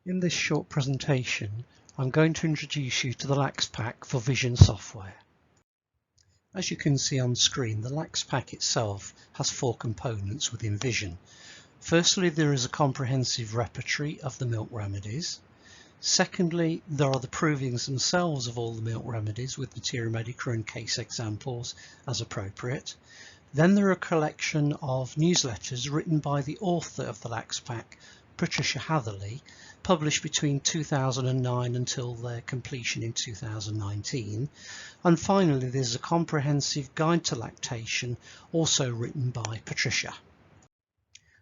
In this short presentation, I'm going to introduce you to the Lax Pack for Vision software. As you can see on screen, the Lax Pack itself has four components within Vision. Firstly, there is a comprehensive repertory of the milk remedies. Secondly, there are the provings themselves of all the milk remedies with Materiamedica and case examples as appropriate. Then there are a collection of newsletters written by the author of the Lax Pack, Patricia Hatherley, published between 2009 until their completion in 2019. And finally, there's a comprehensive guide to lactation, also written by Patricia.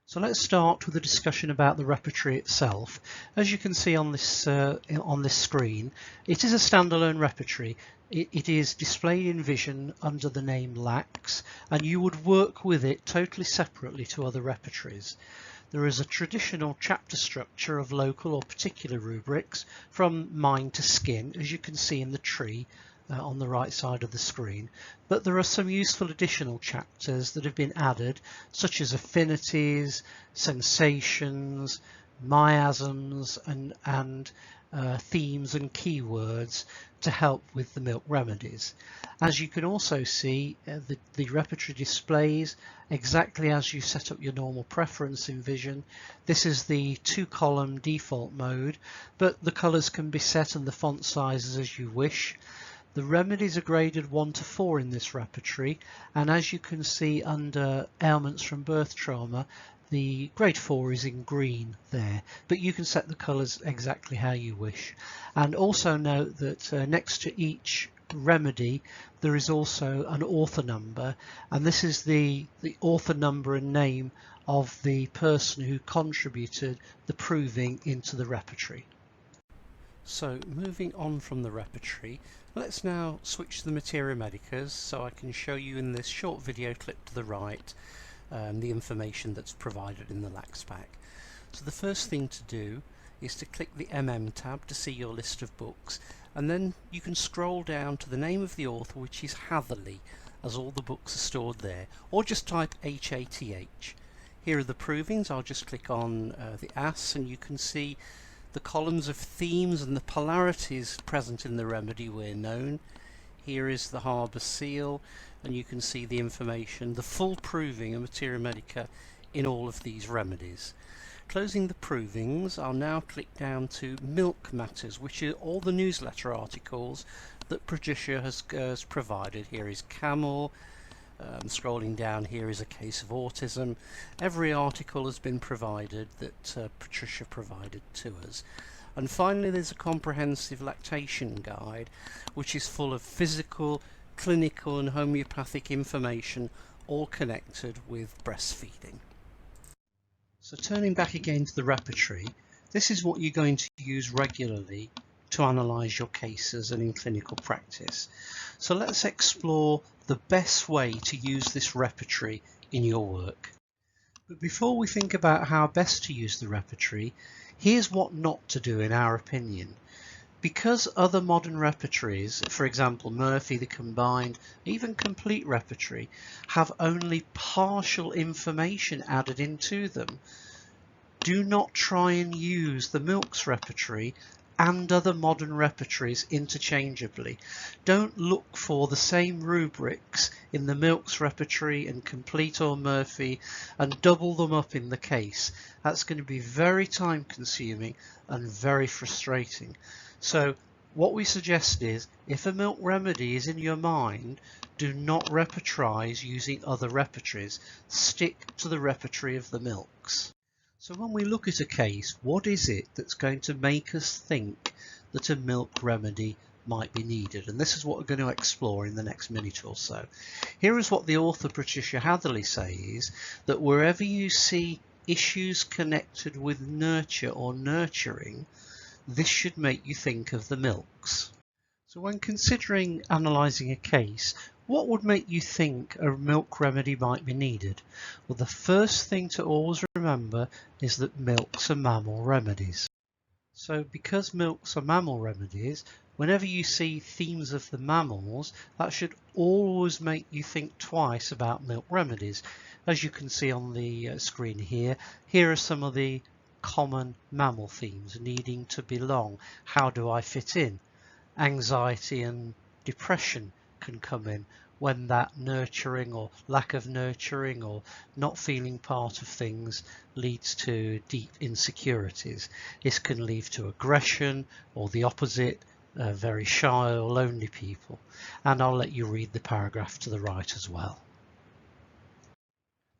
So let's start with a discussion about the repertory itself. As you can see on this screen, it is a standalone repertory. It is displayed in Vision under the name Lax, and you would work with it totally separately to other repertories. There is a traditional chapter structure of local or particular rubrics from mind to skin, as you can see in the tree on the right side of the screen, but there are some useful additional chapters that have been added, such as affinities, sensations, miasms, and themes and keywords to help with the milk remedies. As you can also see, the repertory displays exactly as you set up your normal preference in Vision. This is the 2-column default mode, but the colours can be set and the font sizes as you wish. The remedies are graded 1 to 4 in this repertory, and as you can see under ailments from birth trauma, the grade 4 is in green there, but you can set the colours exactly how you wish. And also note that next to each remedy there is also an author number, and this is the author number and name of the person who contributed the proving into the repertory. So moving on from the repertory, let's now switch to the Materiamedicas so I can show you in this short video clip to the right the information that's provided in the Lax Pack. So the first thing to do is to click the tab to see your list of books, and then you can scroll down to the name of the author, which is Hatherley, as all the books are stored there, or just type HATH. Here are the provings. I'll just click on the AS and you can see the columns of themes and the polarities present in the remedy where known. Here is the harbour seal, and you can see the information, the full proving of Materiamedica in all of these remedies. Closing the provings, I'll now click down to Milk Matters, which are all the newsletter articles that Patricia has provided. Here is Camel. Scrolling down, here is a case of autism. Every article has been provided that Patricia provided to us. And finally, there's a comprehensive lactation guide, which is full of physical, clinical and homeopathic information, all connected with breastfeeding. So turning back again to the repertory, this is what you're going to use regularly to analyse your cases and in clinical practice. So let's explore the best way to use this repertory in your work. But before we think about how best to use the repertory, here's what not to do in our opinion. Because other modern repertories, for example Murphy, the combined, even complete repertory, have only partial information added into them, do not try and use the Milks repertory and other modern repertories interchangeably. Don't look for the same rubrics in the Milks repertory and Complete or Murphy and double them up in the case. That's going to be very time consuming and very frustrating. So what we suggest is, if a milk remedy is in your mind, do not repertorize using other repertories. Stick to the repertory of the Milks. So when we look at a case, what is it that's going to make us think that a milk remedy might be needed? And this is what we're going to explore in the next minute or so. Here is what the author Patricia Hatherley says, that wherever you see issues connected with nurture or nurturing, this should make you think of the Milks. So when considering analysing a case, what would make you think a milk remedy might be needed? Well, the first thing to always remember is that milks are mammal remedies. So because milks are mammal remedies, whenever you see themes of the mammals, that should always make you think twice about milk remedies. As you can see on the screen here, here are some of the common mammal themes: needing to belong, how do I fit in? Anxiety and depression can come in when that nurturing or lack of nurturing or not feeling part of things leads to deep insecurities. This can lead to aggression or the opposite, very shy or lonely people. And I'll let you read the paragraph to the right as well.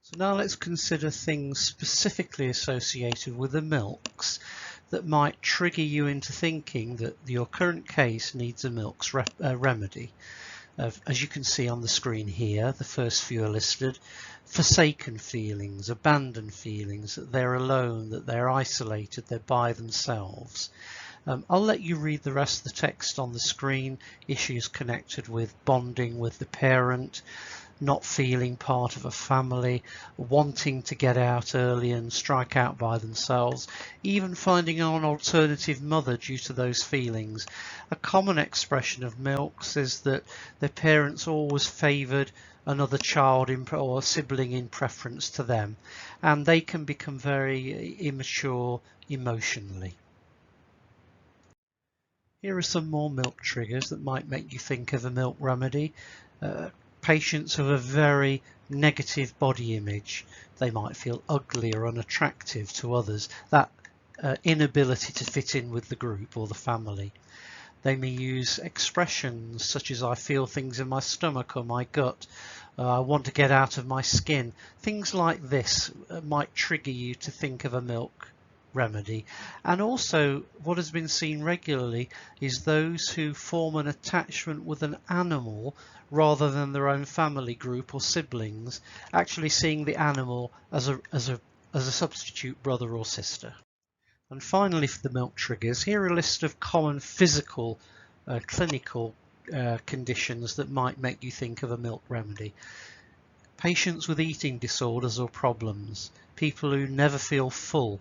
So now let's consider things specifically associated with the milks that might trigger you into thinking that your current case needs a milk's remedy. As you can see on the screen here, the first few are listed: forsaken feelings, abandoned feelings, that they're alone, that they're isolated, they're by themselves. I'll let you read the rest of the text on the screen. Issues connected with bonding with the parent, not feeling part of a family, wanting to get out early and strike out by themselves, even finding an alternative mother due to those feelings. A common expression of milks is that their parents always favoured another child or sibling in preference to them, and they can become very immature emotionally. Here are some more milk triggers that might make you think of a milk remedy. Patients have a very negative body image. They might feel ugly or unattractive to others. That inability to fit in with the group or the family. They may use expressions such as I feel things in my stomach or my gut. I want to get out of my skin. Things like this might trigger you to think of a milk remedy. And also what has been seen regularly is those who form an attachment with an animal rather than their own family group or siblings, actually seeing the animal as a substitute brother or sister. And finally, for the milk triggers, here are a list of common physical clinical conditions that might make you think of a milk remedy. Patients with eating disorders or problems, people who never feel full,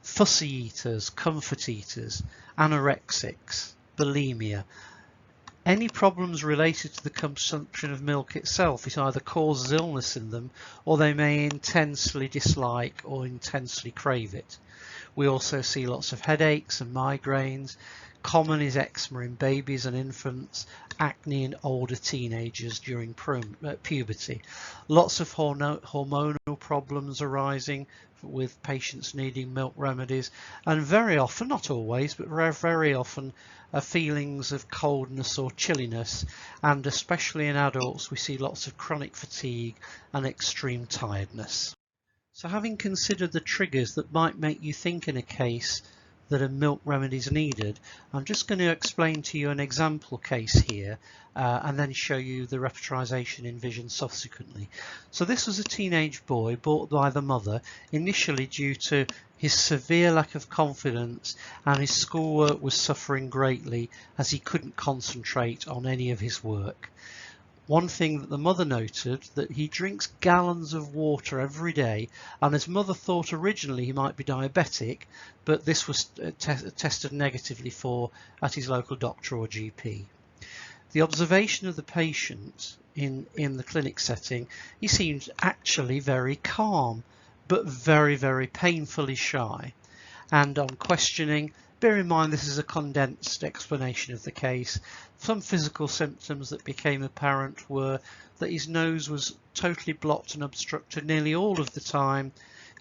fussy eaters, comfort eaters, anorexics, bulimia. Any problems related to the consumption of milk itself, it either causes illness in them or they may intensely dislike or intensely crave it. We also see lots of headaches and migraines. Common is eczema in babies and infants, acne in older teenagers during puberty. Lots of hormonal problems arising with patients needing milk remedies, and very often, not always, but very often, feelings of coldness or chilliness, and especially in adults we see lots of chronic fatigue and extreme tiredness. So having considered the triggers that might make you think in a case that a milk remedy is needed, I'm just going to explain to you an example case here and then show you the repertorisation in vision subsequently. So this was a teenage boy brought by the mother initially due to his severe lack of confidence, and his schoolwork was suffering greatly as he couldn't concentrate on any of his work. One thing that the mother noted, that he drinks gallons of water every day, and his mother thought originally he might be diabetic, but this was tested negatively for at his local doctor or GP. The observation of the patient in the clinic setting, he seemed actually very calm, but very painfully shy. And on questioning, bear in mind this is a condensed explanation of the case, some physical symptoms that became apparent were that his nose was totally blocked and obstructed nearly all of the time.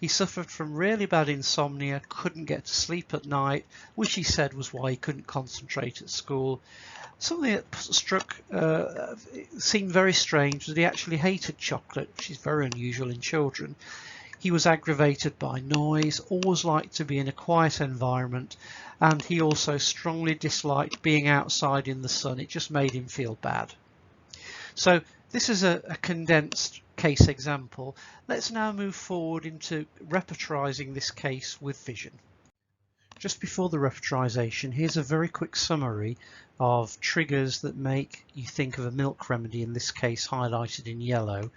He suffered from really bad insomnia, couldn't get to sleep at night, which he said was why he couldn't concentrate at school. Something that seemed very strange was that he actually hated chocolate, which is very unusual in children. He was aggravated by noise, always liked to be in a quiet environment, and he also strongly disliked being outside in the sun. It just made him feel bad. So this is a condensed case example. Let's now move forward into repertorising this case with vision. Just before the repertorisation, here's a very quick summary of triggers that make you think of a milk remedy, in this case highlighted in yellow.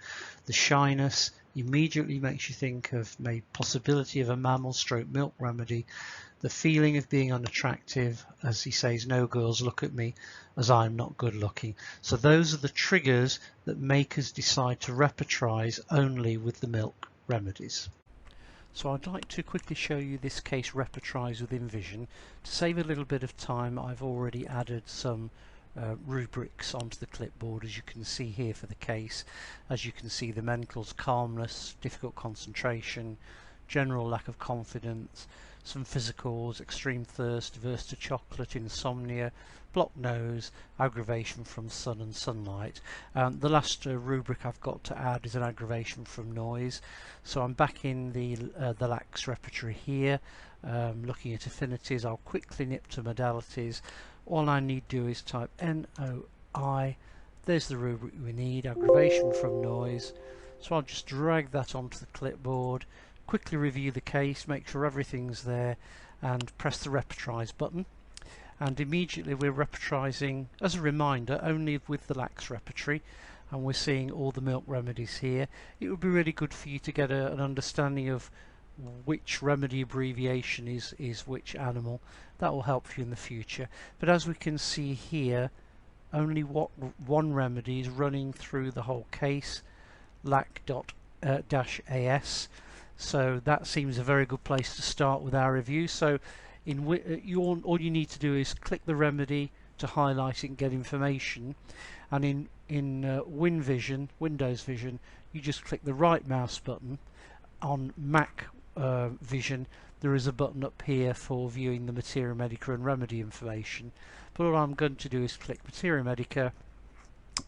The shyness immediately makes you think of maybe possibility of a mammal stroke milk remedy. The feeling of being unattractive, as he says, no girls look at me as I'm not good looking. So those are the triggers that make us decide to repertorise only with the milk remedies. So I'd like to quickly show you this case Repertories within Vision. To save a little bit of time, I've already added some rubrics onto the clipboard, as you can see here for the case. As you can see, the mentals: calmness, difficult concentration, general lack of confidence, some physicals: extreme thirst, averse to chocolate, insomnia, blocked nose, aggravation from sun and sunlight. The last rubric I've got to add is an aggravation from noise. So I'm back in the lax repertory here, looking at affinities. I'll quickly nip to modalities. All I need to do is type NOI. There's the rubric we need, aggravation from noise. So I'll just drag that onto the clipboard, quickly review the case, make sure everything's there, and press the Repertorise button. And immediately we're repertorising, as a reminder, only with the lax repertory, and we're seeing all the milk remedies here. It would be really good for you to get an understanding of which remedy abbreviation is which animal. That will help you in the future. But as we can see here, only one remedy is running through the whole case, lac.-as. So that seems a very good place to start with our review. So all you need to do is click the remedy to highlight it and get information, and in Windows Vision, you just click the right mouse button. On Mac Vision, there is a button up here for viewing the Materiamedica and remedy information, but all I'm going to do is click Materiamedica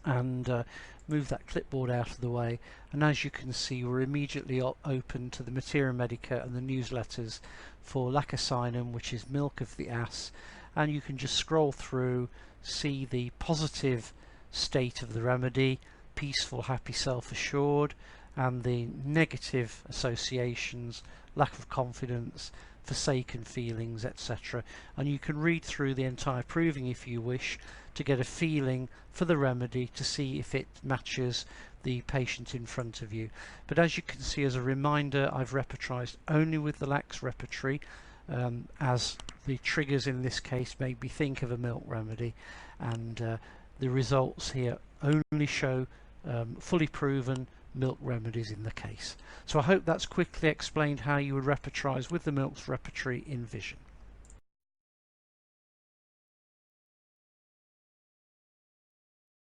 and move that clipboard out of the way, and as you can see, we're immediately open to the Materiamedica and the newsletters for lacacinum, which is milk of the ass, and you can just scroll through, see the positive state of the remedy: peaceful, happy, self-assured, and the negative associations: lack of confidence, forsaken feelings, etc. And you can read through the entire proving if you wish to get a feeling for the remedy, to see if it matches the patient in front of you. But as you can see, as a reminder, I've repertorised only with the lax repertory, as the triggers in this case made me think of a milk remedy, and the results here only show fully proven milk remedies in the case. So I hope that's quickly explained how you would repertorise with the milk's repertory in Vision.